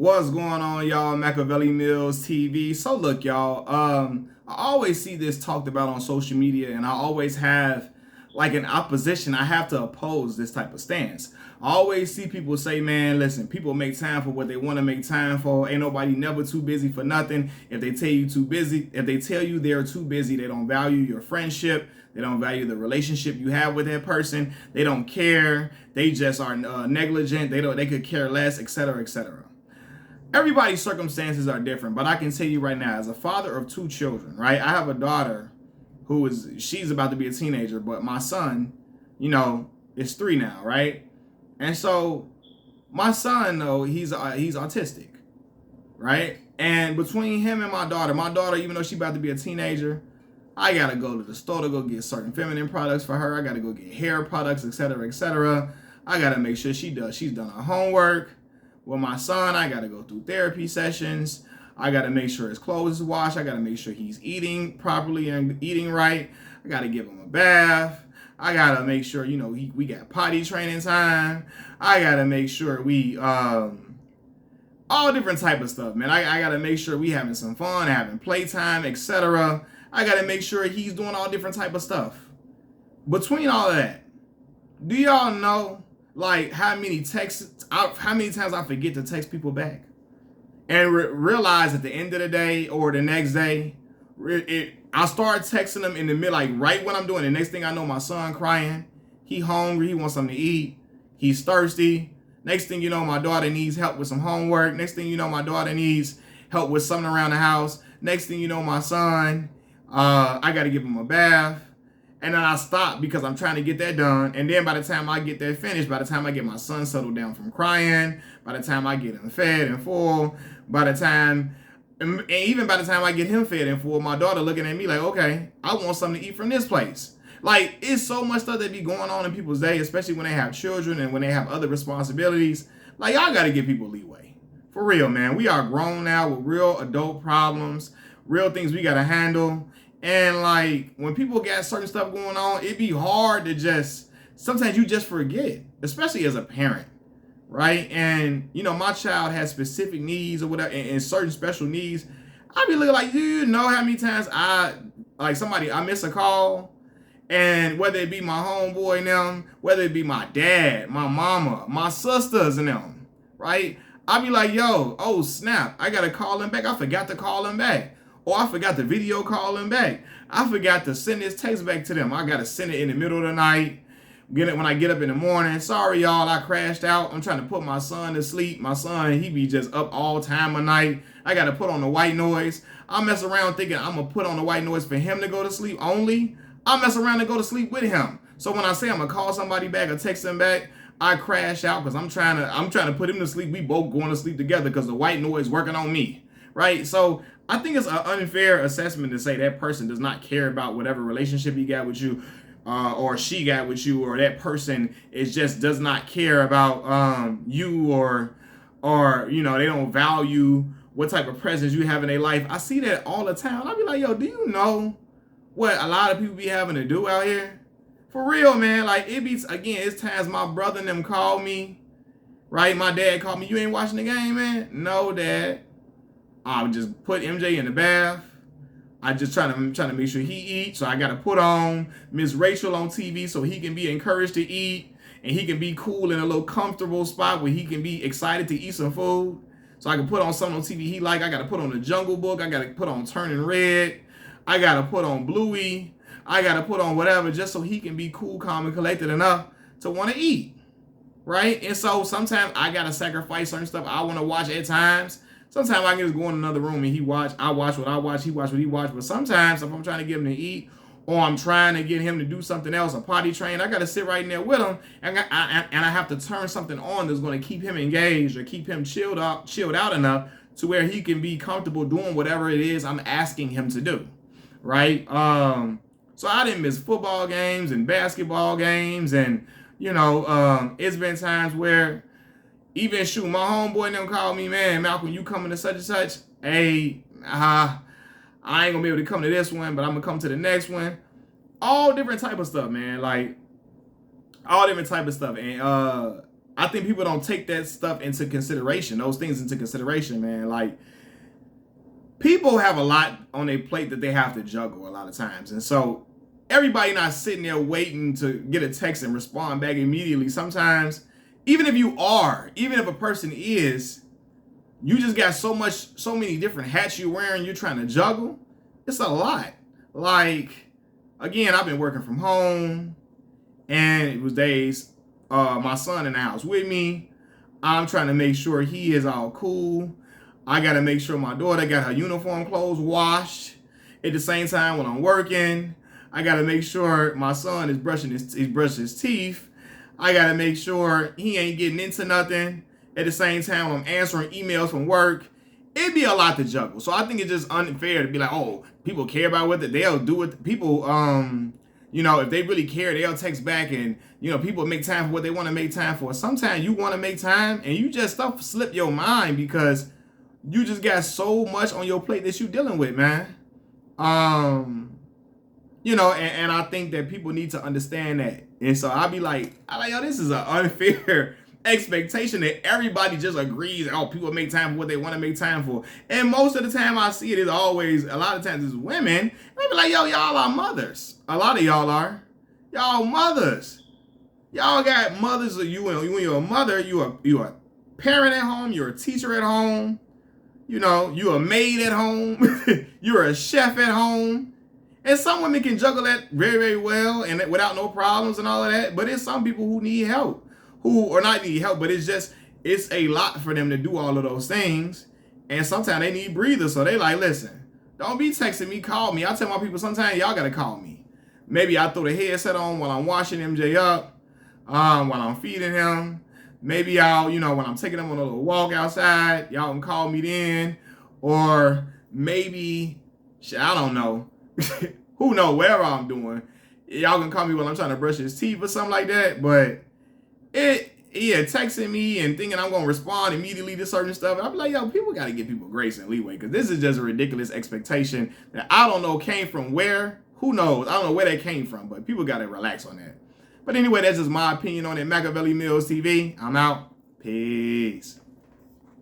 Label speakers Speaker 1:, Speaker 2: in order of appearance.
Speaker 1: What's going on, y'all? Machiavelli Mills TV. So look, y'all, I always see this talked about on social media, and I always have like an opposition. I have to oppose this type of stance. I always see people say, man, listen, people make time for what they want to make time for. Ain't nobody never too busy for nothing. If they tell you too busy, if they tell you they're too busy, they don't value your friendship. They don't value the relationship you have with that person. They don't care. They just are negligent. They could care less, etc., etc. Everybody's circumstances are different, but I can tell you right now, as a father of two children, right? I have a daughter she's about to be a teenager, but my son, is 3 now, right? And so my son, though, he's autistic, right? And between him and my daughter, even though she's about to be a teenager, I gotta go to the store to go get certain feminine products for her. I gotta go get hair products, etc., etc. I gotta make sure she's done her homework. With my son, I gotta go through therapy sessions. I gotta make sure his clothes is washed. I gotta make sure he's eating properly and eating right. I gotta give him a bath. I gotta make sure, we got potty training time. I gotta make sure we all different type of stuff, man. I gotta make sure we having some fun, having playtime, etc. I gotta make sure he's doing all different type of stuff. Between all of that, do y'all know like how many times I forget to text people back, and realize at the end of the day or the next day, I start texting them in the middle, like right when I'm doing it. Next thing I know, my son crying, he hungry, he wants something to eat, he's thirsty. Next thing you know, my daughter needs help with some homework. Next thing you know, my daughter needs help with something around the house. Next thing you know, my son, I got to give him a bath. And then I stop because I'm trying to get that done. And then by the time I get that finished, by the time I get my son settled down from crying, by the time I get him fed and full, and even by the time I get him fed and full, my daughter looking at me like, okay, I want something to eat from this place. Like, it's so much stuff that be going on in people's day, especially when they have children and when they have other responsibilities. Like, y'all got to give people leeway. For real, man. We are grown now with real adult problems, real things we got to handle. And like when people got certain stuff going on, it'd be hard to sometimes you just forget, especially as a parent, right? And my child has specific needs or whatever, and certain special needs. I'd be looking like, do you know how many times I miss a call, and whether it be my homeboy and them, whether it be my dad, my mama, my sisters and them, right? I'd be like, yo, oh snap, I gotta call him back. I forgot to call him back. Or I forgot to video call him back. I forgot to send this text back to them. I got to send it in the middle of the night. Get it when I get up in the morning. Sorry, y'all, I crashed out. I'm trying to put my son to sleep. My son, he be just up all time of night. I got to put on the white noise. I mess around thinking I'm going to put on the white noise for him to go to sleep only. I mess around and go to sleep with him. So when I say I'm going to call somebody back or text them back, I crash out because I'm trying to put him to sleep. We both going to sleep together because the white noise working on me. Right? So I think it's an unfair assessment to say that person does not care about whatever relationship he got with you, or she got with you, or that person does not care about you, or they don't value what type of presence you have in their life. I see that all the time. I'll be like, yo, do you know what a lot of people be having to do out here? For real, man. Like it's times my brother and them call me, right? My dad called me, you ain't watching the game, man? No, Dad. I would just put MJ in the bath. I just trying to make sure he eats. So I got to put on Miss Rachel on TV so he can be encouraged to eat and he can be cool in a little comfortable spot where he can be excited to eat some food. So I can put on something on TV he like. I got to put on The Jungle Book. I got to put on Turning Red. I got to put on Bluey. I got to put on whatever just so he can be cool, calm, and collected enough to want to eat. Right? And so sometimes I got to sacrifice certain stuff I want to watch at times. Sometimes I can just go in another room and I watch what I watch, he watch what he watch. But sometimes if I'm trying to get him to eat or I'm trying to get him to do something else, a potty train, I got to sit right in there with him and I have to turn something on that's going to keep him engaged or keep him chilled out enough to where he can be comfortable doing whatever it is I'm asking him to do, right? So I didn't miss football games and basketball games, and it's been times where even my homeboy and them call me, man, Malcolm, you coming to such and such? Hey, I ain't gonna be able to come to this one, but I'm gonna come to the next one. All different type of stuff, man. Like all different type of stuff. And I think people don't take that stuff into consideration, those things into consideration, man. Like, people have a lot on their plate that they have to juggle a lot of times. And so everybody not sitting there waiting to get a text and respond back immediately. Sometimes, even if a person is, you just got so many different hats you're wearing, you're trying to juggle. It's a lot. Like, again, I've been working from home, and it was days, my son in the house with me. I'm trying to make sure he is all cool. I got to make sure my daughter got her uniform clothes washed. At the same time, when I'm working, I got to make sure my son is brushing his teeth. I got to make sure he ain't getting into nothing. At the same time, I'm answering emails from work. It'd be a lot to juggle. So I think it's just unfair to be like, oh, people care about what they'll do it. People, if they really care, they'll text back, and, people make time for what they want to make time for. Sometimes you want to make time and you just slip your mind because you just got so much on your plate that you're dealing with, man. And I think that people need to understand that. And so I'll be like, yo, this is an unfair expectation that everybody just agrees, oh, people make time for what they want to make time for. And most of the time I see it is always, a lot of times it's women. And they be like, yo, y'all are mothers. A lot of y'all are. Y'all mothers. Y'all got mothers. When you're a mother, you're a parent at home, you're a teacher at home, you're a maid at home, you're a chef at home. And some women can juggle that very, very well and without no problems and all of that. But it's some people who need help. Or not need help, but it's a lot for them to do all of those things. And sometimes they need breathers. So they like, listen, don't be texting me, call me. I tell my people, sometimes y'all got to call me. Maybe I throw the headset on while I'm washing MJ up, while I'm feeding him. Maybe y'all, when I'm taking him on a little walk outside, y'all can call me then. Or maybe, I don't know. Who knows, whatever I'm doing. Y'all can call me while I'm trying to brush his teeth or something like that. But texting me and thinking I'm going to respond immediately to certain stuff. I'll be like, yo, people got to give people grace and leeway, because this is just a ridiculous expectation that I don't know came from where. Who knows? I don't know where that came from, but people got to relax on that. But anyway, that's just my opinion on it. Machiavelli Mills TV. I'm out. Peace.